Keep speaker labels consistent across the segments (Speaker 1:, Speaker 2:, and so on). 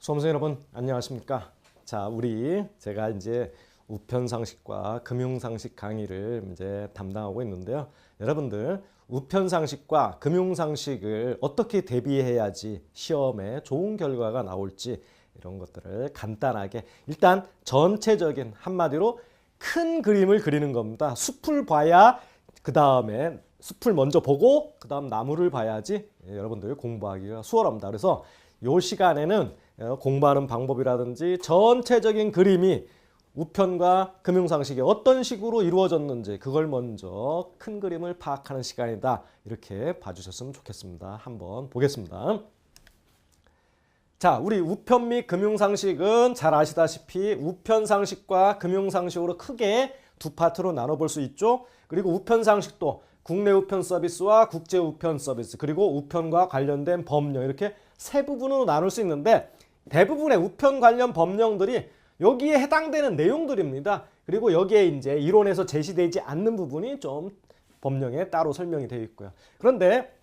Speaker 1: 수험생 여러분 안녕하십니까? 자, 제가 이제 우편상식과 금융상식 강의를 이제 담당하고 있는데요. 여러분들 우편상식과 금융상식을 어떻게 대비해야지 시험에 좋은 결과가 나올지 이런 것들을 간단하게 일단 전체적인 한마디로 큰 그림을 그리는 겁니다. 숲을 봐야 그 다음에 숲을 먼저 보고 그 다음 나무를 봐야지 여러분들 공부하기가 수월합니다. 그래서 이 시간에는 공부하는 방법이라든지 전체적인 그림이 우편과 금융상식이 어떤 식으로 이루어졌는지 그걸 먼저 큰 그림을 파악하는 시간이다. 이렇게 봐주셨으면 좋겠습니다. 한번 보겠습니다. 자, 우리 우편 및 금융상식은 잘 아시다시피 우편상식과 금융상식으로 크게 두 파트로 나눠볼 수 있죠. 그리고 우편상식도 국내 우편 서비스와 국제 우편 서비스 그리고 우편과 관련된 법령 이렇게 세 부분으로 나눌 수 있는데 대부분의 우편 관련 법령들이 여기에 해당되는 내용들입니다. 그리고 여기에 이제 이론에서 제시되지 않는 부분이 좀 법령에 따로 설명이 되어 있고요. 그런데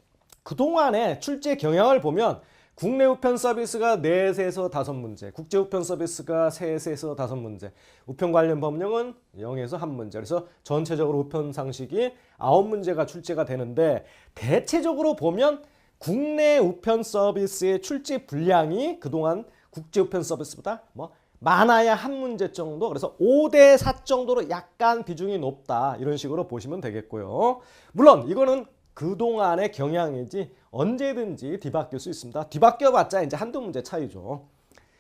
Speaker 1: 그동안의 출제 경향을 보면 국내 우편 서비스가 4에서 5문제, 국제 우편 서비스가 3에서 5문제, 우편 관련 법령은 0에서 1문제. 그래서 전체적으로 우편 상식이 9문제가 출제가 되는데 대체적으로 보면 국내 우편 서비스의 출제 분량이 그동안 국제 우편 서비스보다 많아야 1문제 정도, 그래서 5대 4 정도로 약간 비중이 높다 이런 식으로 보시면 되겠고요. 물론 이거는 그동안의 경향이지 언제든지 뒤바뀔 수 있습니다. 뒤바뀌어봤자 이제 한두 문제 차이죠.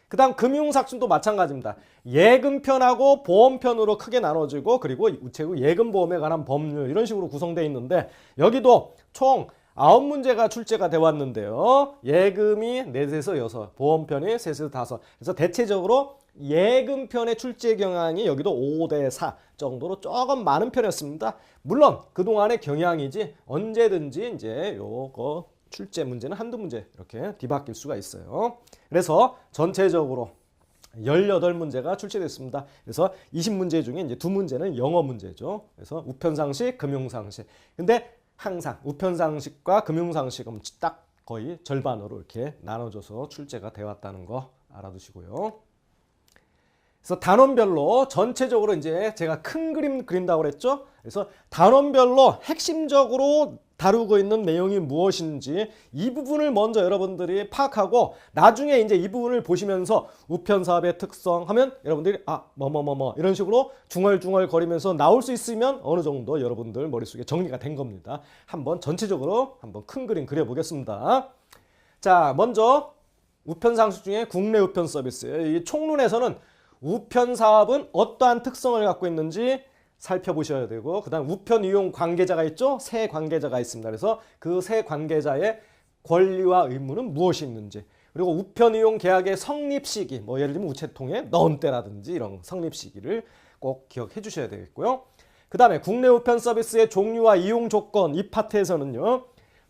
Speaker 1: 그 다음 금융상식도 마찬가지입니다. 예금편하고 보험편으로 크게 나눠지고 그리고 우체국 예금보험에 관한 법률 이런 식으로 구성되어 있는데 여기도 총 9문제가 출제가 되어 왔는데요. 예금이 4에서 6, 보험편이 3에서 5. 그래서 대체적으로 예금편의 출제 경향이 여기도 5대 4 정도로 조금 많은 편이었습니다. 물론 그동안의 경향이지 언제든지 이제 요거 출제 문제는 한두 문제 이렇게 뒤바뀔 수가 있어요. 그래서 전체적으로 18문제가 출제됐습니다. 그래서 20문제 중에 이제 2문제는 영어 문제죠. 그래서 우편상식, 금융상식. 근데 항상 우편상식과 금융상식은 딱 거의 절반으로 이렇게 나눠져서 출제가 되어 왔다는 거 알아두시고요. 그래서 단원별로 전체적으로 이제 제가 큰 그림 그린다고 그랬죠. 그래서 단원별로 핵심적으로 다루고 있는 내용이 무엇인지 이 부분을 먼저 여러분들이 파악하고 나중에 이제 이 부분을 보시면서 우편 사업의 특성 하면 여러분들이 이런 식으로 중얼중얼 거리면서 나올 수 있으면 어느 정도 여러분들 머릿속에 정리가 된 겁니다. 한번 전체적으로 한번 큰 그림 그려보겠습니다. 자, 먼저 우편 상식 중에 국내 우편 서비스. 이 총론에서는 우편 사업은 어떠한 특성을 갖고 있는지 살펴보셔야 되고 그 다음 우편 이용 관계자가 있죠. 세 관계자가 있습니다. 그래서 그 세 관계자의 권리와 의무는 무엇이 있는지 그리고 우편 이용 계약의 성립 시기 예를 들면 우체통에 넣은 때라든지 이런 성립 시기를 꼭 기억해 주셔야 되겠고요. 그 다음에 국내 우편 서비스의 종류와 이용 조건 이 파트에서는요.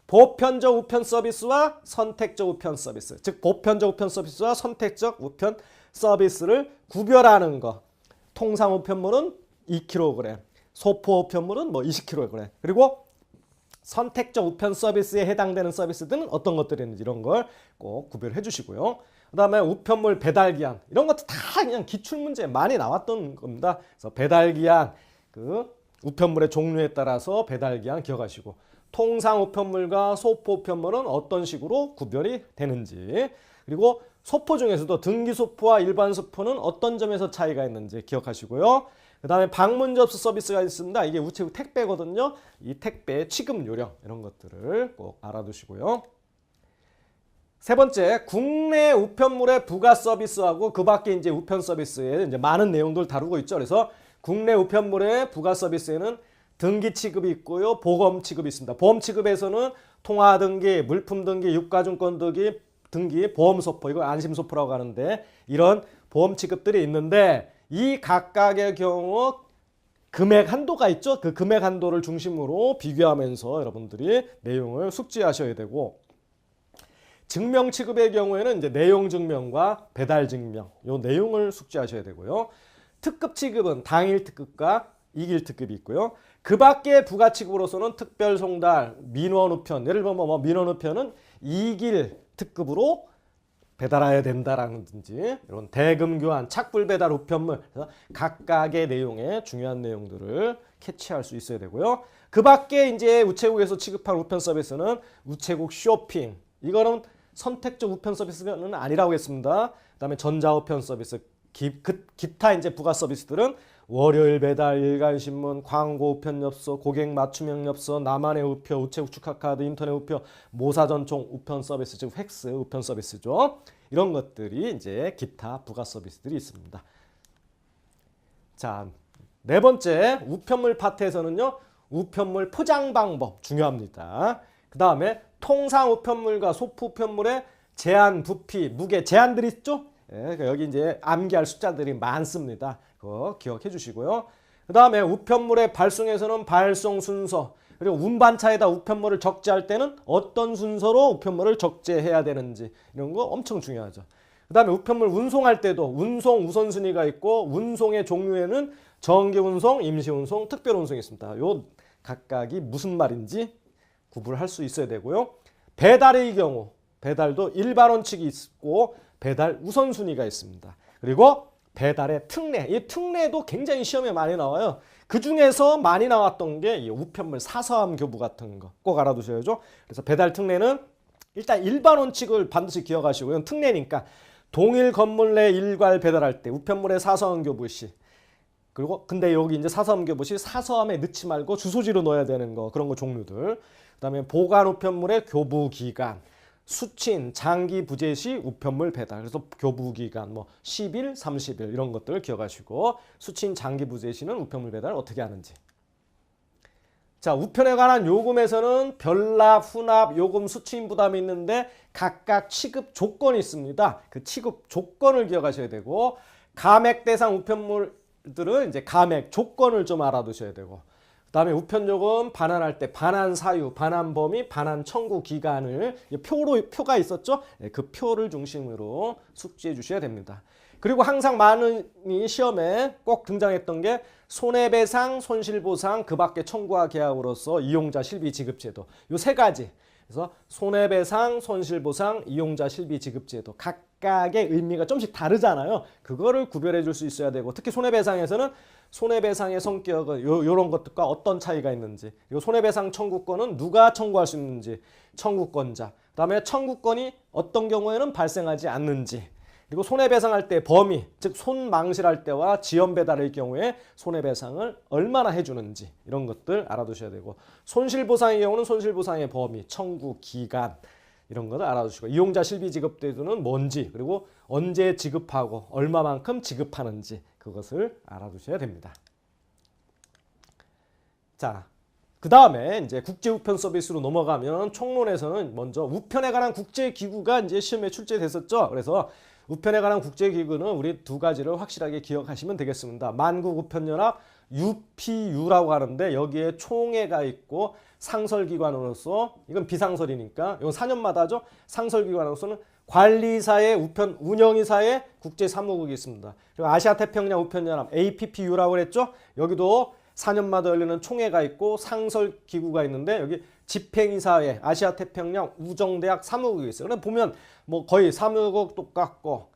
Speaker 1: 보편적 우편 서비스와 선택적 우편 서비스 즉 보편적 우편 서비스와 선택적 우편 서비스를 구별하는 것. 통상 우편물은 2kg, 소포 우편물은 20kg. 그리고 선택적 우편 서비스에 해당되는 서비스들은 어떤 것들이 있는지 이런 걸 꼭 구별해 주시고요. 그 다음에 우편물 배달기한 이런 것도 다 그냥 기출문제 많이 나왔던 겁니다. 그래서 배달기한 그 우편물의 종류에 따라서 배달기한 기억하시고 통상 우편물과 소포 우편물은 어떤 식으로 구별이 되는지 그리고 소포 중에서도 등기소포와 일반 소포는 어떤 점에서 차이가 있는지 기억하시고요. 그 다음에 방문 접수 서비스가 있습니다. 이게 우체국 택배거든요. 이 택배 취급 요령 이런 것들을 꼭 알아두시고요. 세 번째, 국내 우편물의 부가 서비스하고 그 밖에 이제 우편 서비스에 이제 많은 내용들 다루고 있죠. 그래서 국내 우편물의 부가 서비스에는 등기 취급이 있고요. 보험 취급이 있습니다. 보험 취급에서는 통화 등기, 물품 등기, 유가증권 등기, 보험소포, 이거 안심소포라고 하는데 이런 보험 취급들이 있는데 이 각각의 경우 금액 한도가 있죠. 그 금액 한도를 중심으로 비교하면서 여러분들이 내용을 숙지하셔야 되고 증명 취급의 경우에는 이제 내용 증명과 배달 증명 요 내용을 숙지하셔야 되고요. 특급 취급은 당일 특급과 이길 특급이 있고요. 그 밖에 부가 취급으로서는 특별 송달, 민원 우편 예를 들면 민원 우편은 이길 특급으로 배달해야 된다라든지 이런 대금 교환, 착불 배달 우편물, 그래서 각각의 내용에 중요한 내용들을 캐치할 수 있어야 되고요. 그 밖에 이제 우체국에서 취급한 우편 서비스는 우체국 쇼핑, 이거는 선택적 우편 서비스는 아니라고 했습니다. 그다음에 전자 우편 서비스, 기타 이제 부가 서비스들은 월요일 배달, 일간신문, 광고 우편 엽서, 고객 맞춤형 엽서, 나만의 우표, 우체국 축하카드, 인터넷 우표, 모사 전송 우편 서비스, 즉 팩스 우편 서비스죠. 이런 것들이 이제 기타 부가 서비스들이 있습니다. 자, 네 번째 우편물 파트에서는요, 우편물 포장 방법 중요합니다. 그 다음에 통상 우편물과 소프 우편물의 제한, 부피, 무게 제한들이 있죠. 예, 여기 이제 암기할 숫자들이 많습니다. 그거 기억해 주시고요. 그 다음에 우편물의 발송에서는 발송 순서, 그리고 운반차에다 우편물을 적재할 때는 어떤 순서로 우편물을 적재해야 되는지, 이런 거 엄청 중요하죠. 그 다음에 우편물 운송할 때도 운송 우선순위가 있고, 운송의 종류에는 정기 운송, 임시 운송, 특별 운송이 있습니다. 요 각각이 무슨 말인지 구분할 수 있어야 되고요. 배달의 경우, 배달도 일반 원칙이 있고 배달 우선순위가 있습니다. 그리고 배달의 특례, 이 특례도 굉장히 시험에 많이 나와요. 그 중에서 많이 나왔던 게 이 우편물 사서함 교부 같은 거 꼭 알아두셔야죠. 그래서 배달 특례는 일단 일반 원칙을 반드시 기억하시고요. 특례니까 동일 건물 내 일괄 배달할 때 우편물의 사서함 교부 시, 그리고 근데 여기 이제 사서함 교부 시 사서함에 넣지 말고 주소지로 넣어야 되는 거, 그런 거 종류들. 그다음에 보관 우편물의 교부 기간, 수친, 장기 부재 시 우편물 배달. 그래서 교부 기간 뭐 10일, 30일 이런 것들을 기억하시고, 수친, 장기 부재 시는 우편물 배달 어떻게 하는지. 자, 우편에 관한 요금에서는 별납, 후납, 요금, 수취인 부담이 있는데 각각 취급 조건이 있습니다. 그 취급 조건을 기억하셔야 되고, 가맥 대상 우편물들은 이제 가맥 조건을 좀 알아두셔야 되고, 그 다음에 우편요금 반환할 때 반환 사유, 반환 범위, 반환 청구 기간을 표가 있었죠? 그 표를 중심으로 숙지해 주셔야 됩니다. 그리고 항상 많은 시험에 꼭 등장했던 게 손해배상, 손실보상, 그 밖에 청구와 계약으로서 이용자 실비 지급제도, 요 세 가지. 그래서 손해배상, 손실보상, 이용자 실비 지급제도 각각의 의미가 좀씩 다르잖아요. 그거를 구별해 줄 수 있어야 되고, 특히 손해배상에서는 손해배상의 성격은 요런 것들과 어떤 차이가 있는지, 그리고 손해배상 청구권은 누가 청구할 수 있는지, 청구권자, 그 다음에 청구권이 어떤 경우에는 발생하지 않는지, 그리고 손해배상할 때 범위, 즉 손망실할 때와 지연배달의 경우에 손해배상을 얼마나 해주는지, 이런 것들 알아두셔야 되고, 손실보상의 경우는 손실보상의 범위, 청구 기간, 이런 것을 알아두시고, 이용자 실비 지급 대수는 뭔지, 그리고 언제 지급하고 얼마만큼 지급하는지, 그것을 알아두셔야 됩니다. 자, 그 다음에 이제 국제우편 서비스로 넘어가면 총론에서는 먼저 우편에 관한 국제기구가 이제 시험에 출제됐었죠. 그래서 우편에 관한 국제기구는 우리 두 가지를 확실하게 기억하시면 되겠습니다. 만국우편연합 UPU라고 하는데, 여기에 총회가 있고 상설기관으로서, 이건 비상설이니까 이건 4년마다 하죠. 상설기관으로서는 관리사의 우편 운영이사의 국제사무국이 있습니다. 그리고 아시아태평양 우편연합 APPU라고 그랬죠. 여기도 4년마다 열리는 총회가 있고 상설기구가 있는데, 여기 집행이사회 아시아태평양 우정대학 사무국이 있어요. 그럼 보면 뭐 거의 사무국 똑같고,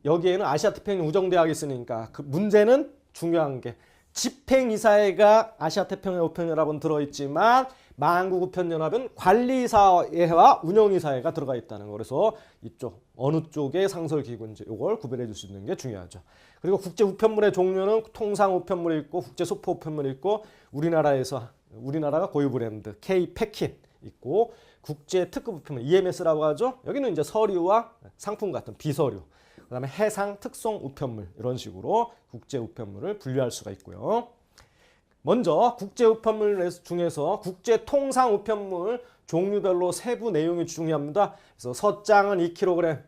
Speaker 1: 여기에는 아시아태평양 우정대학이 있으니까 그 문제는 중요한 게 집행이사회가 아시아태평양 우편연합은 들어있지만 만국우편연합은 관리사회와 운영이사회가 들어가 있다는 거. 그래서 이쪽 어느 쪽의 상설기구인지 이걸 구별해 줄 수 있는 게 중요하죠. 그리고 국제우편물의 종류는 통상우편물이 있고 국제소포우편물이 있고, 우리나라가 고유 브랜드 K-패킷 있고, 국제특급 우편물 EMS라고 하죠. 여기는 이제 서류와 상품 같은 비서류, 그 다음에 해상 특송 우편물, 이런 식으로 국제우편물을 분류할 수가 있고요. 먼저 국제우편물 중에서 국제통상우편물 종류별로 세부 내용이 중요합니다. 그래서 서장은 2kg,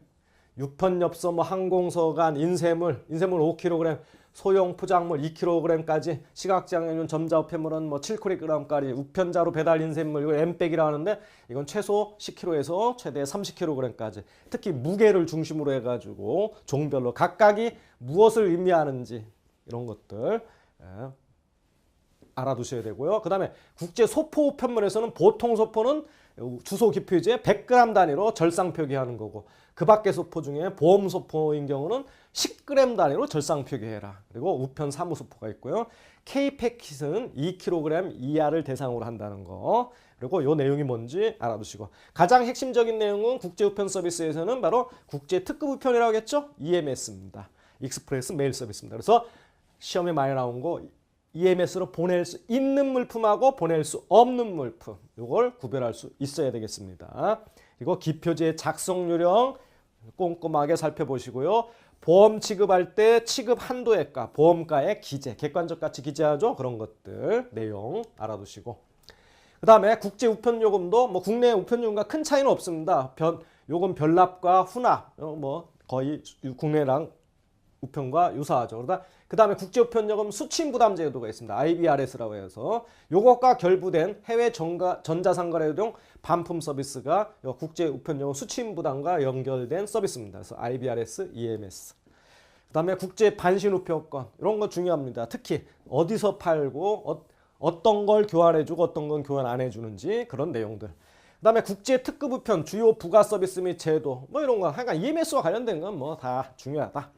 Speaker 1: 유편엽서, 항공서간, 인쇄물 5kg, 소형 포장물 2kg까지, 시각장애인 점자우편물은 7kg까지, 우편자로 배달 인쇄물, 이거 엠백이라고 하는데 이건 최소 10kg에서 최대 30kg까지, 특히 무게를 중심으로 해가지고 종별로 각각이 무엇을 의미하는지, 이런 것들 알아두셔야 되고요. 그 다음에 국제 소포 우편물에서는 보통 소포는 주소 기표지에 100g 단위로 절상 표기하는 거고 그 밖의 소포 중에 보험 소포인 경우는 10g 단위로 절상 표기해라. 그리고 우편 사무소포가 있고요. K패킷은 2kg 이하를 대상으로 한다는 거. 그리고 요 내용이 뭔지 알아두시고 가장 핵심적인 내용은 국제우편 서비스에서는 바로 국제 특급 우편이라고 했죠. EMS입니다. 익스프레스 메일 서비스입니다. 그래서 시험에 많이 나온 거 EMS로 보낼 수 있는 물품하고 보낼 수 없는 물품 이걸 구별할 수 있어야 되겠습니다. 그리고 기표지의 작성 요령 꼼꼼하게 살펴보시고요. 보험 취급할 때 취급 한도의 가, 보험가의 기재, 객관적 가치 기재하죠. 그런 것들 내용 알아두시고 그 다음에 국제 우편 요금도 뭐 국내 우편 요금과 큰 차이는 없습니다. 요금 별납과 후납 거의 국내랑 우편과 유사하죠. 그러다 그 다음에 국제우편요금 수취인부담 제도가 있습니다. IBRS라고 해서 요것과 결부된 해외 전자상거래용 반품 서비스가 국제우편요금 수취인부담과 연결된 서비스입니다. 그래서 IBRS, EMS. 그 다음에 국제 반신우표권 이런 거 중요합니다. 특히 어디서 팔고 어떤 걸 교환해주고 어떤 건 교환 안 해주는지 그런 내용들. 그 다음에 국제 특급 우편 주요 부가 서비스 및 제도 이런 거 하여간 EMS와 관련된 건 다 중요하다.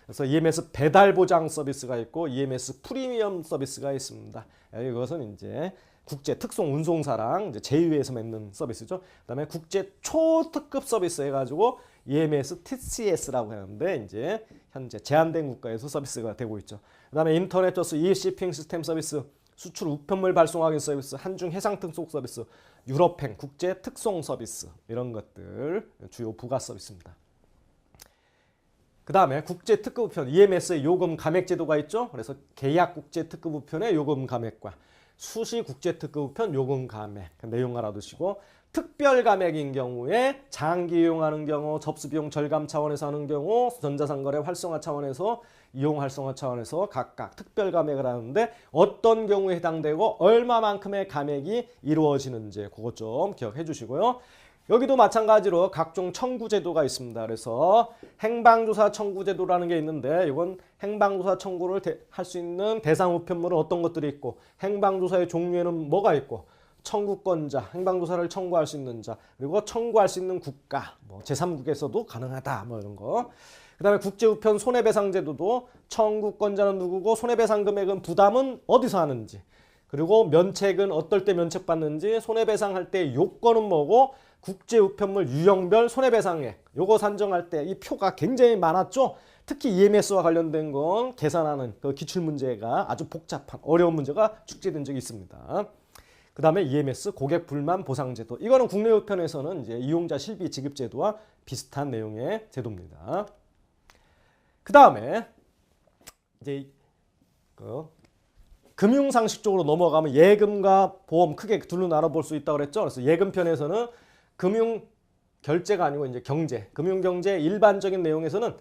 Speaker 1: 그래서 EMS 배달 보장 서비스가 있고 EMS 프리미엄 서비스가 있습니다. 이것은 이제 국제 특송 운송사랑 이제 제휴해서 맺는 서비스죠. 그다음에 국제 초특급 서비스 해가지고 EMS TCS라고 하는데 이제 현재 제한된 국가에서 서비스가 되고 있죠. 그다음에 인터넷 저수 e-shipping 시스템 서비스, 수출 우편물 발송 확인 서비스, 한중 해상 특송 서비스, 유럽행 국제 특송 서비스 이런 것들 주요 부가 서비스입니다. 그 다음에 국제 특급 우편 EMS의 요금 감액 제도가 있죠. 그래서 계약 국제 특급 우편의 요금 감액과 수시 국제 특급 우편 요금 감액 내용 알아두시고 특별 감액인 경우에 장기 이용하는 경우, 접수 비용 절감 차원에서 하는 경우, 전자상거래 활성화 차원에서 이용 활성화 차원에서 각각 특별 감액을 하는데 어떤 경우에 해당되고 얼마만큼의 감액이 이루어지는지 그것 좀 기억해 주시고요. 여기도 마찬가지로 각종 청구 제도가 있습니다. 그래서 행방조사 청구 제도라는 게 있는데 이건 행방조사 청구를 할 수 있는 대상 우편물은 어떤 것들이 있고 행방조사의 종류에는 뭐가 있고 청구권자, 행방조사를 청구할 수 있는 자, 그리고 청구할 수 있는 국가, 제3국에서도 가능하다 이런 거. 그 다음에 국제우편 손해배상 제도도 청구권자는 누구고 손해배상 금액은 부담은 어디서 하는지, 그리고 면책은 어떨 때 면책받는지, 손해배상할 때 요건은 뭐고 국제우편물 유형별 손해배상액 요거 산정할 때 이 표가 굉장히 많았죠. 특히 EMS와 관련된 건 계산하는 그 기출문제가 아주 복잡한 어려운 문제가 축제된 적이 있습니다. 그 다음에 EMS 고객 불만 보상 제도 이거는 국내 우편에서는 이제 이용자 실비 지급 제도와 비슷한 내용의 제도입니다. 그 다음에 이제 금융상식 쪽으로 넘어가면 예금과 보험 크게 둘로 나눠볼 수 있다고 그랬죠. 그래서 예금편에서는 금융 결제가 아니고 이제 경제, 금융 경제 일반적인 내용에서는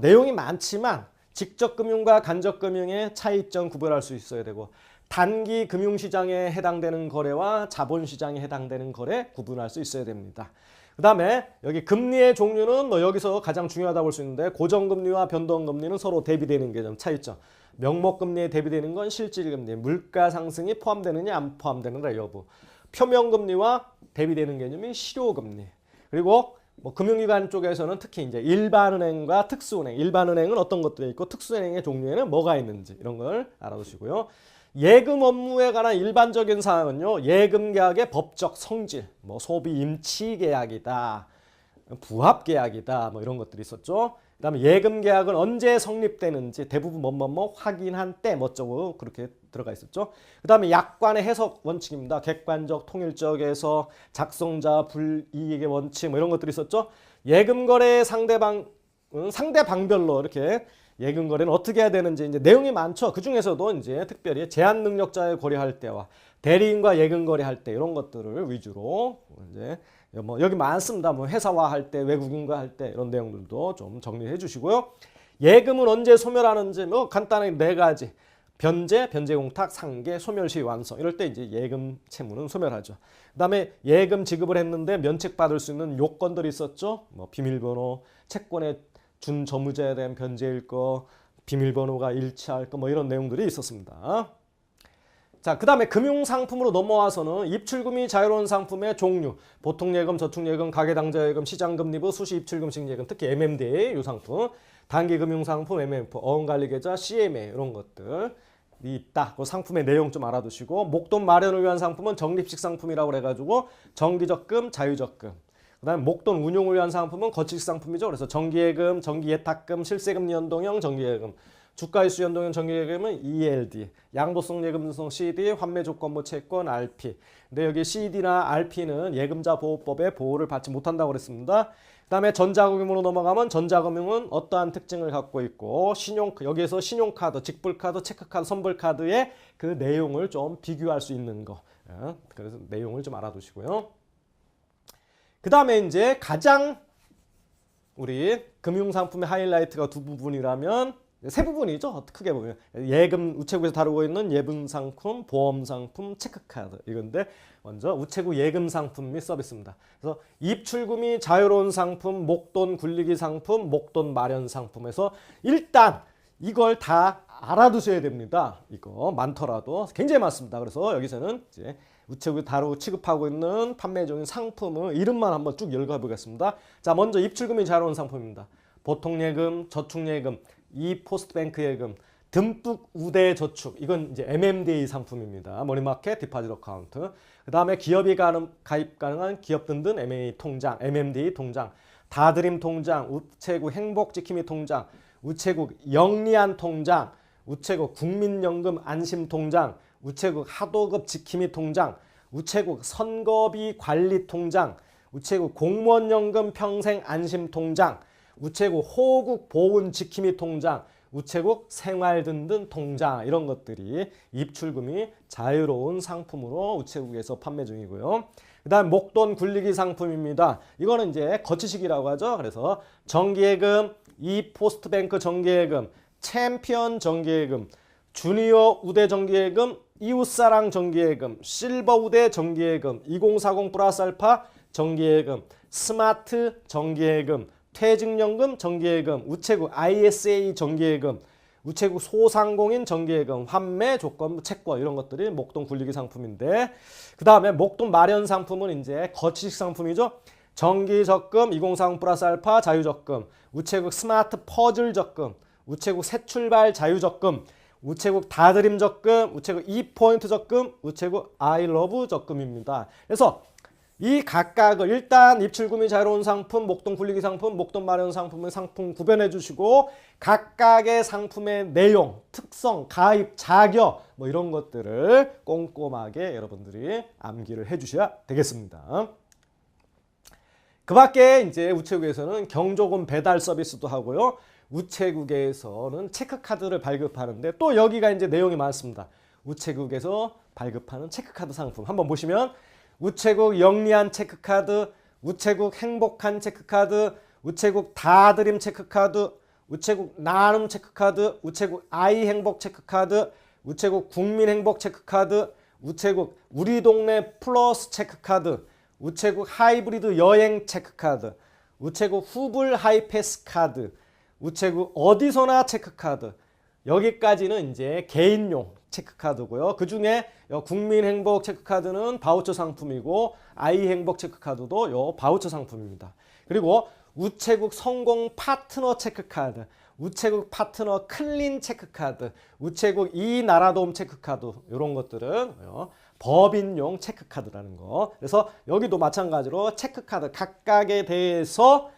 Speaker 1: 내용이 많지만 직접 금융과 간접 금융의 차이점 구별할 수 있어야 되고 단기 금융시장에 해당되는 거래와 자본시장에 해당되는 거래 구분할 수 있어야 됩니다. 그 다음에 여기 금리의 종류는 여기서 가장 중요하다고 볼 수 있는데 고정금리와 변동금리는 서로 대비되는 개념 차이점. 명목금리에 대비되는 건 실질금리, 물가 상승이 포함되느냐 안 포함되느냐 여부. 표명금리와 대비되는 개념이 실효금리. 그리고 금융기관 쪽에서는 특히 이제 일반은행과 특수은행, 일반은행은 어떤 것들이 있고 특수은행의 종류에는 뭐가 있는지 이런 걸 알아두시고요. 예금 업무에 관한 일반적인 사항은요. 예금 계약의 법적 성질, 소비 임치 계약이다, 부합 계약이다, 이런 것들이 있었죠. 그다음에 예금 계약은 언제 성립되는지 대부분 확인한 때 어쩌고 그렇게 들어가 있었죠. 그다음에 약관의 해석 원칙입니다. 객관적, 통일적 해석, 작성자 불이익의 원칙 이런 것들이 있었죠. 예금 거래 상대방별로 이렇게 예금 거래는 어떻게 해야 되는지 이제 내용이 많죠. 그 중에서도 이제 특별히 제한 능력자의 거래할 때와 대리인과 예금 거래할 때 이런 것들을 위주로 이제 여기 많습니다. 회사와 할 때, 외국인과 할 때 이런 내용들도 좀 정리해 주시고요. 예금은 언제 소멸하는지 간단하게 4가지. 변제, 변제공탁, 상계, 소멸시 완성. 이럴 때 이제 예금 채무는 소멸하죠. 그다음에 예금 지급을 했는데 면책받을 수 있는 요건들이 있었죠. 비밀번호, 채권의 준저무자에 대한 변제일 거, 비밀번호가 일치할 거 이런 내용들이 있었습니다. 자, 그 다음에 금융상품으로 넘어와서는 입출금이 자유로운 상품의 종류, 보통예금, 저축예금, 가계당좌예금, 시장금리부, 수시입출금식예금, 특히 MMDA 이 상품, 단기금융상품, MMF, 어음관리계좌, CMA 이런 것들이 있다. 그 상품의 내용 좀 알아두시고, 목돈 마련을 위한 상품은 적립식 상품이라고 해가지고 정기적금, 자유적금. 그 다음에 목돈 운용을 위한 상품은 거치식 상품이죠. 그래서 정기예금, 정기예탁금, 실세금리 연동형 정기예금, 주가이수 연동형 정기예금은 ELD, 양도성 예금성 CD, 환매조건부 채권 RP. 근데 여기 CD나 RP는 예금자 보호법에 보호를 받지 못한다고 그랬습니다. 그 다음에 전자금융으로 넘어가면 전자금융은 어떠한 특징을 갖고 있고, 여기에서 신용카드, 직불카드, 체크카드, 선불카드의 그 내용을 좀 비교할 수 있는 거. 그래서 내용을 좀 알아두시고요. 그 다음에 이제 가장 우리 금융상품의 하이라이트가 두 부분이라면 세 부분이죠. 크게 보면 예금 우체국에서 다루고 있는 예금상품, 보험상품, 체크카드 이건데 먼저 우체국 예금상품 및 서비스입니다. 그래서 입출금이 자유로운 상품, 목돈 굴리기 상품, 목돈 마련 상품에서 일단 이걸 다 알아두셔야 됩니다. 이거 많더라도 굉장히 많습니다. 그래서 여기서는 이제 우체국이 다루고 취급하고 있는 판매 중인 상품의 이름만 한번 쭉 읽어보겠습니다. 자, 먼저 입출금이 자유로운 상품입니다. 보통예금, 저축예금, 포스트뱅크 예금, 듬뿍 우대 저축, 이건 이제 MMDA 상품입니다. 머니마켓 디파짓 어카운트. 그 다음에 기업이 가입 가능한 기업 든든 MA 통장, MMDA 통장, 다드림 통장, 우체국 행복지킴이 통장, 우체국 영리한 통장, 우체국 국민연금 안심 통장, 우체국 하도급 지킴이 통장, 우체국 선거비 관리 통장, 우체국 공무원연금 평생 안심 통장, 우체국 호국 보훈 지킴이 통장, 우체국 생활 든든 통장, 이런 것들이 입출금이 자유로운 상품으로 우체국에서 판매 중이고요. 그 다음 목돈 굴리기 상품입니다. 이거는 이제 거치식이라고 하죠. 그래서 정기예금, 포스트뱅크 정기예금, 챔피언 정기예금, 주니어 우대 정기예금, 이웃사랑 정기예금, 실버 우대 정기예금, 2040 플러스 알파 정기예금, 스마트 정기예금, 퇴직연금 정기예금, 우체국 ISA 정기예금, 우체국 소상공인 정기예금, 환매 조건부 채권, 이런 것들이 목돈 굴리기 상품인데, 그 다음에 목돈 마련 상품은 이제 거치식 상품이죠. 정기적금, 2040 플러스 알파 자유적금, 우체국 스마트 퍼즐 적금, 우체국 새출발 자유적금, 우체국 다드림 적금, 우체국 e포인트 적금, 우체국 아이러브 적금입니다. 그래서 이 각각을 일단 입출금이 자유로운 상품, 목돈 굴리기 상품, 목돈 마련 상품을 상품 구별해 주시고, 각각의 상품의 내용, 특성, 가입, 자격 뭐 이런 것들을 꼼꼼하게 여러분들이 암기를 해 주셔야 되겠습니다. 그 밖에 이제 우체국에서는 경조금 배달 서비스도 하고요. 우체국에서는 체크카드를 발급하는데 또 여기가 이제 내용이 많습니다. 우체국에서 발급하는 체크카드 상품 한번 보시면, 우체국 영리한 체크카드, 우체국 행복한 체크카드, 우체국 다드림 체크카드, 우체국 나눔 체크카드, 우체국 아이 행복 체크카드, 우체국 국민 행복 체크카드, 우체국 우리 동네 플러스 체크카드, 우체국 하이브리드 여행 체크카드, 우체국 후불 하이패스 카드, 우체국 어디서나 체크카드, 여기까지는 이제 개인용 체크카드고요. 그 중에 국민행복 체크카드는 바우처 상품이고, 아이행복 체크카드도 요 바우처 상품입니다. 그리고 우체국 성공 파트너 체크카드, 우체국 파트너 클린 체크카드, 우체국 이나라돔 체크카드, 이런 것들은 법인용 체크카드라는 거. 그래서 여기도 마찬가지로 체크카드 각각에 대해서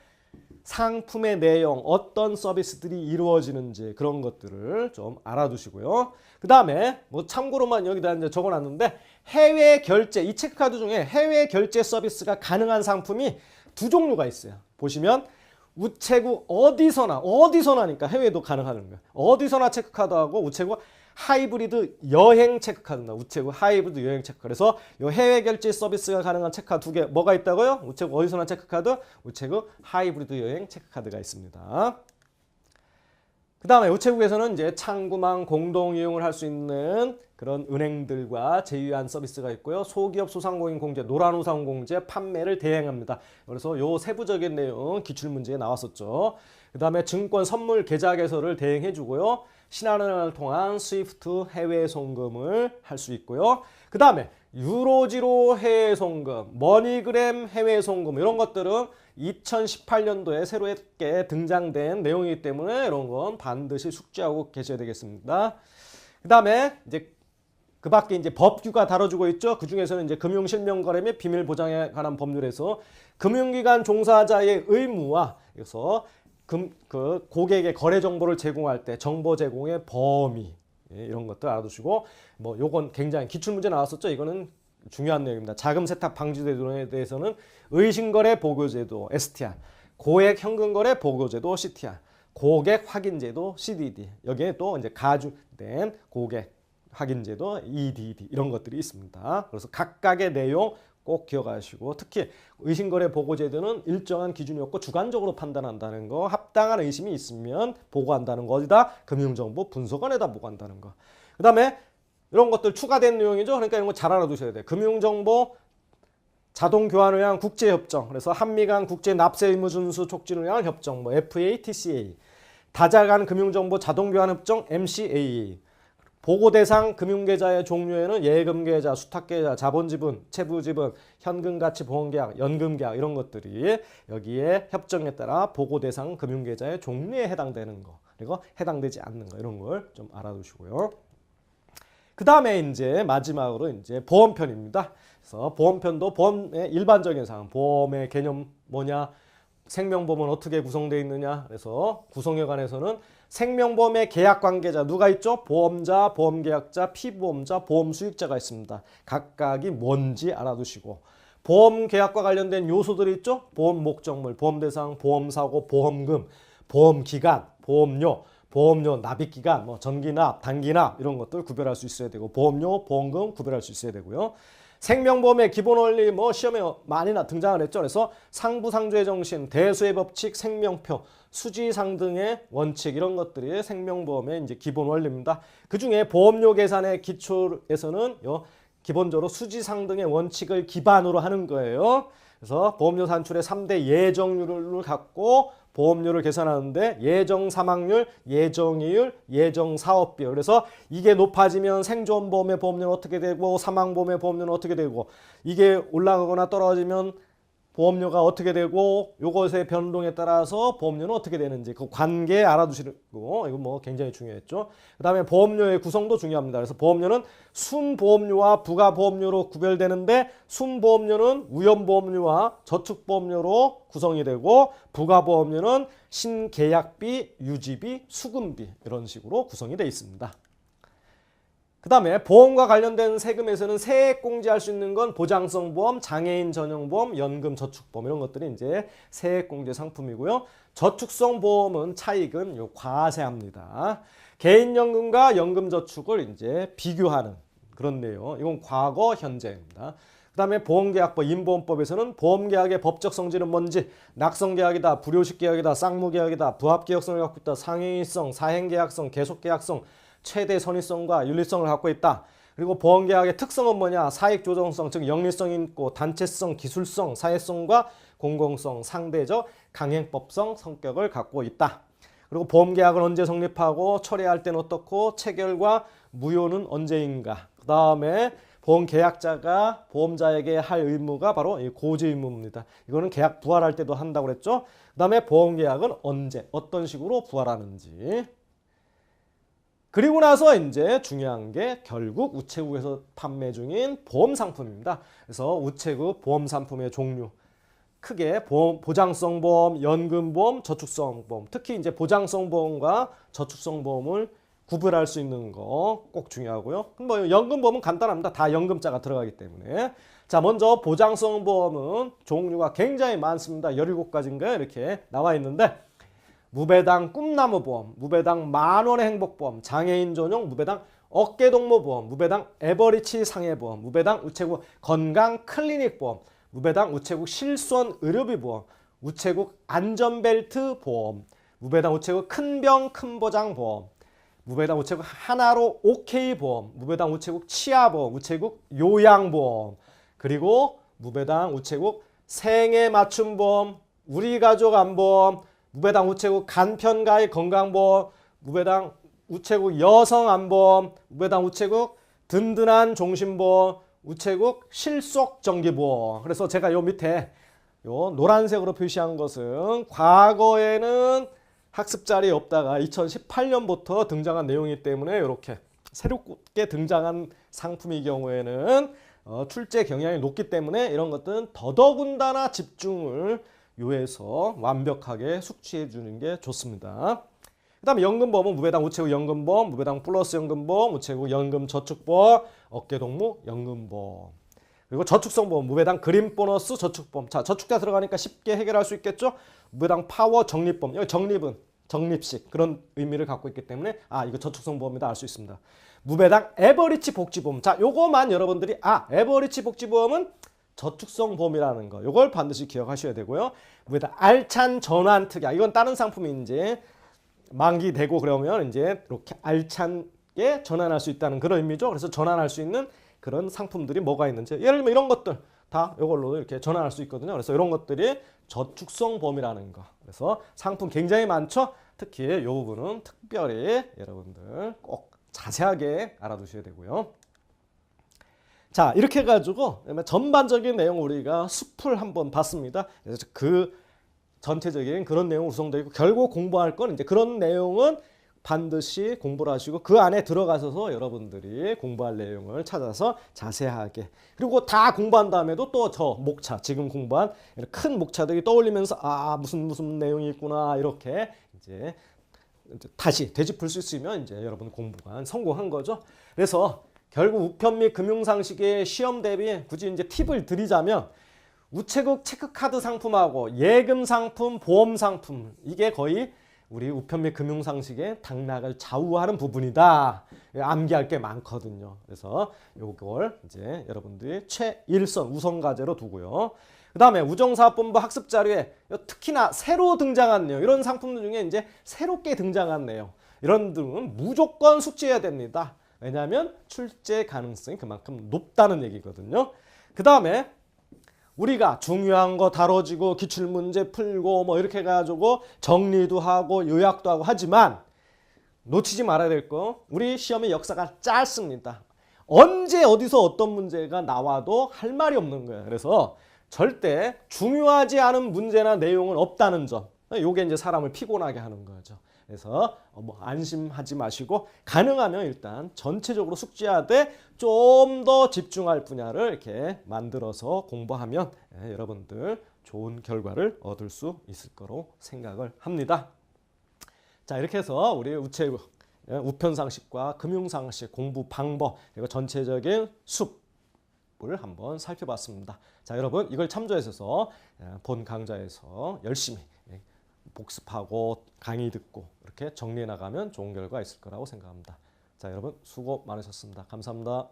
Speaker 1: 상품의 내용, 어떤 서비스들이 이루어지는지 그런 것들을 좀 알아두시고요. 그 다음에 뭐 참고로만 여기다 이제 적어놨는데, 해외 결제, 이 체크카드 중에 해외 결제 서비스가 가능한 상품이 두 종류가 있어요. 보시면 우체국 어디서나니까 해외도 가능하는 거예요. 어디서나 체크카드하고 우체국 하이브리드 여행 체크카드입니다. 우체국 하이브리드 여행 체크카드. 그래서 이 해외 결제 서비스가 가능한 체크카드 두 개 뭐가 있다고요? 우체국 어디서나 체크카드, 우체국 하이브리드 여행 체크카드가 있습니다. 그 다음에 우체국에서는 이제 창구망 공동 이용을 할 수 있는 그런 은행들과 제휴한 서비스가 있고요. 소기업 소상공인 공제, 노란우산 공제 판매를 대행합니다. 그래서 요 세부적인 내용 기출문제에 나왔었죠. 그 다음에 증권 선물 계좌 개설을 대행해 주고요. 신한은행을 통한 스위프트 해외 송금을 할 수 있고요. 그 다음에 유로지로 해외 송금, 머니그램 해외 송금 이런 것들은 2018년도에 새롭게 등장된 내용이기 때문에 이런 건 반드시 숙지하고 계셔야 되겠습니다. 그 다음에 이제 그 밖에 이제 법규가 다뤄주고 있죠. 그 중에서는 이제 금융실명거래 및 비밀 보장에 관한 법률에서 금융기관 종사자의 의무와 그래서 그 고객의 거래 정보를 제공할 때 정보 제공의 범위 이런 것들 알아두시고 뭐 요건 굉장히 기출문제 나왔었죠. 이거는 중요한 내용입니다. 자금 세탁 방지 제도에 대해서는 의신거래 보고제도 STR, 고액 현금거래 보고제도 CTR, 고객 확인제도 CDD 여기에 또 이제 가중된 고객 확인제도 EDD 이런 것들이 있습니다. 그래서 각각의 내용 꼭 기억하시고 특히 의심거래 보고제도는 일정한 기준이 없고 주관적으로 판단한다는 거, 합당한 의심이 있으면 보고한다는 거, 어디다 금융정보 분석원에다 보고한다는 거. 그 다음에 이런 것들 추가된 내용이죠. 그러니까 이런 거 잘 알아두셔야 돼요. 금융정보 자동 교환을 위한 국제협정, 그래서 한미 간 국제 납세 의무 준수 촉진을 위한 협정, 뭐 FA, TCA, 다자 간 금융정보 자동 교환 협정 MCAA, 보고 대상 금융계좌의 종류에는 예금계좌, 수탁계좌, 자본지분, 채부지분, 현금가치 보험계약, 연금계약 이런 것들이 여기에 협정에 따라 보고 대상 금융계좌의 종류에 해당되는 거, 그리고 해당되지 않는 거 이런 걸 좀 알아두시고요. 그 다음에 이제 마지막으로 이제 보험편입니다. 그래서 보험편도 보험의 일반적인 사항, 보험의 개념 뭐냐, 생명보험은 어떻게 구성되어 있느냐. 그래서 구성에 관해서는 생명보험의 계약관계자 누가 있죠? 보험자, 보험계약자, 피보험자, 보험수익자가 있습니다. 각각이 뭔지 알아두시고 보험계약과 관련된 요소들이 있죠? 보험 목적물, 보험대상, 보험사고, 보험금, 보험기간, 보험료, 납입기간, 뭐 전기납, 단기납 이런 것들 구별할 수 있어야 되고 보험료, 보험금 구별할 수 있어야 되고요. 생명보험의 기본 원리 뭐 시험에 많이 등장을 했죠. 그래서 상부상조의 정신, 대수의 법칙, 생명표, 수지상 등의 원칙 이런 것들이 생명보험의 이제 기본 원리입니다. 그 중에 보험료 계산의 기초에서는 기본적으로 수지상 등의 원칙을 기반으로 하는 거예요. 그래서 보험료 산출의 3대 예정률을 갖고 보험료를 계산하는데 예정 사망률, 예정이율, 예정 사업비율. 그래서 이게 높아지면 생존보험의 보험료는 어떻게 되고 사망보험의 보험료는 어떻게 되고 이게 올라가거나 떨어지면 보험료가 어떻게 되고 요것의 변동에 따라서 보험료는 어떻게 되는지 그 관계 알아두시고 이거 뭐 굉장히 중요했죠. 그 다음에 보험료의 구성도 중요합니다. 그래서 보험료는 순보험료와 부가보험료로 구별되는데 순보험료는 우연보험료와 저축보험료로 구성이 되고 부가보험료는 신계약비, 유지비, 수금비 이런 식으로 구성이 되어 있습니다. 그 다음에 보험과 관련된 세금에서는 세액 공제할 수 있는 건 보장성 보험, 장애인 전용 보험, 연금 저축보험 이런 것들이 이제 세액 공제 상품이고요. 저축성 보험은 차익은 과세합니다. 개인연금과 연금저축을 이제 비교하는 그런 내용. 이건 과거, 현재입니다. 그 다음에 보험계약법, 임보험법에서는 보험계약의 법적 성질은 뭔지 낙성계약이다, 불효식계약이다, 쌍무계약이다, 부합계약성을 갖고 있다, 상행위성, 사행계약성, 계속계약성, 최대 선의성과 윤리성을 갖고 있다. 그리고 보험계약의 특성은 뭐냐? 사익조정성, 즉 영리성이 있고 단체성, 기술성, 사회성과 공공성, 상대적 강행법성 성격을 갖고 있다. 그리고 보험계약은 언제 성립하고 처리할 때는 어떻고 체결과 무효는 언제인가. 그 다음에 보험계약자가 보험자에게 할 의무가 바로 고지 의무입니다. 이거는 계약 부활할 때도 한다고 그랬죠. 그 다음에 보험계약은 언제 어떤 식으로 부활하는지. 그리고 나서 이제 중요한 게 결국 우체국에서 판매 중인 보험 상품입니다. 그래서 우체국 보험 상품의 종류 크게 보장성 보험, 연금 보험, 저축성 보험, 특히 이제 보장성 보험과 저축성 보험을 구별할 수 있는 거 꼭 중요하고요. 뭐 연금 보험은 간단합니다. 다 연금자가 들어가기 때문에. 자, 먼저 보장성 보험은 종류가 굉장히 많습니다. 17가지인가요? 이렇게 나와 있는데 무배당 꿈나무보험, 무배당 만원의 행복보험, 장애인 전용 무배당 어깨동무보험, 무배당 에버리치 상해보험, 무배당 우체국 건강 클리닉보험, 무배당 우체국 실손 의료비보험, 우체국 안전벨트 보험, 무배당 우체국 큰병 큰보장보험, 무배당 우체국 하나로 오케이 보험, 무배당 우체국 치아보험, 우체국 요양보험, 그리고 무배당 우체국 생애맞춤보험, 우리가족 안보험, 무배당 우체국 간편가입 건강보험, 무배당 우체국 여성안보험, 무배당 우체국 든든한 종신보험, 우체국 실속정기보험. 그래서 제가 요 밑에 요 노란색으로 표시한 것은 과거에는 학습 자리에 없다가 2018년부터 등장한 내용이기 때문에 이렇게 새롭게 등장한 상품의 경우에는 출제 경향이 높기 때문에 이런 것들은 더더군다나 집중을 요해서 완벽하게 숙지해 주는 게 좋습니다. 그 다음에 연금보험은 무배당 우체국 연금보험, 무배당 플러스 연금보험, 우체국 연금저축보험, 어깨동무 연금보험. 그리고 저축성보험, 무배당 그린보너스 저축보험. 자, 저축자 들어가니까 쉽게 해결할 수 있겠죠? 무배당 파워 적립보험. 여기 적립은 적립식 그런 의미를 갖고 있기 때문에 이거 저축성보험이다 알 수 있습니다. 무배당 에버리지 복지보험. 자, 요거만 여러분들이 에버리지 복지보험은 저축성보험이라는 거. 요걸 반드시 기억하셔야 되고요. 무배당 알찬 전환특약. 이건 다른 상품이 이제 만기되고 그러면 이제 이렇게 알찬게 전환할 수 있다는 그런 의미죠. 그래서 전환할 수 있는 그런 상품들이 뭐가 있는지 예를 들면 이런 것들 다 이걸로 이렇게 전환할 수 있거든요. 그래서 이런 것들이 저축성 보험이라는 거. 그래서 상품 굉장히 많죠. 특히 이 부분은 특별히 여러분들 꼭 자세하게 알아두셔야 되고요. 자, 이렇게 해가지고 전반적인 내용 우리가 숲을 한번 봤습니다. 그래서 그 전체적인 그런 내용을 구성되어 있고 결국 공부할 건 이제 그런 내용은 반드시 공부를 하시고 그 안에 들어가셔서 여러분들이 공부할 내용을 찾아서 자세하게 그리고 다 공부한 다음에도 또 저 목차 지금 공부한 큰 목차들이 떠올리면서 무슨 내용이 있구나 이렇게 이제 다시 되짚을 수 있으면 이제 여러분 공부가 성공한 거죠. 그래서 결국 우편 및 금융상식의 시험 대비 굳이 이제 팁을 드리자면 우체국 체크카드 상품하고 예금 상품, 보험 상품 이게 거의 우리 우편 및 금융상식의 당락을 좌우하는 부분이다. 암기할 게 많거든요. 그래서 이걸 이제 여러분들이 최일선 우선 과제로 두고요. 그 다음에 우정사업본부 학습 자료에 특히나 새로 등장한 내용, 이런 상품들 중에 이제 새롭게 등장한 내용, 이런 등은 무조건 숙지해야 됩니다. 왜냐하면 출제 가능성이 그만큼 높다는 얘기거든요. 그 다음에 우리가 중요한 거 다뤄지고 기출문제 풀고 뭐 이렇게 해가지고 정리도 하고 요약도 하고 하지만 놓치지 말아야 될 거, 우리 시험의 역사가 짧습니다. 언제 어디서 어떤 문제가 나와도 할 말이 없는 거예요. 그래서 절대 중요하지 않은 문제나 내용은 없다는 점, 요게 이제 사람을 피곤하게 하는 거죠. 그래서 뭐 안심하지 마시고 가능하면 일단 전체적으로 숙지하되 좀 더 집중할 분야를 이렇게 만들어서 공부하면 여러분들 좋은 결과를 얻을 수 있을 거로 생각을 합니다. 자, 이렇게 해서 우리 우체국 우편상식과 금융상식 공부 방법 그리고 전체적인 숲을 한번 살펴봤습니다. 자, 여러분 이걸 참조해서 본 강좌에서 열심히 복습하고 강의 듣고 이렇게 정리해 나가면 좋은 결과 있을 거라고 생각합니다. 자, 여러분 수고 많으셨습니다. 감사합니다.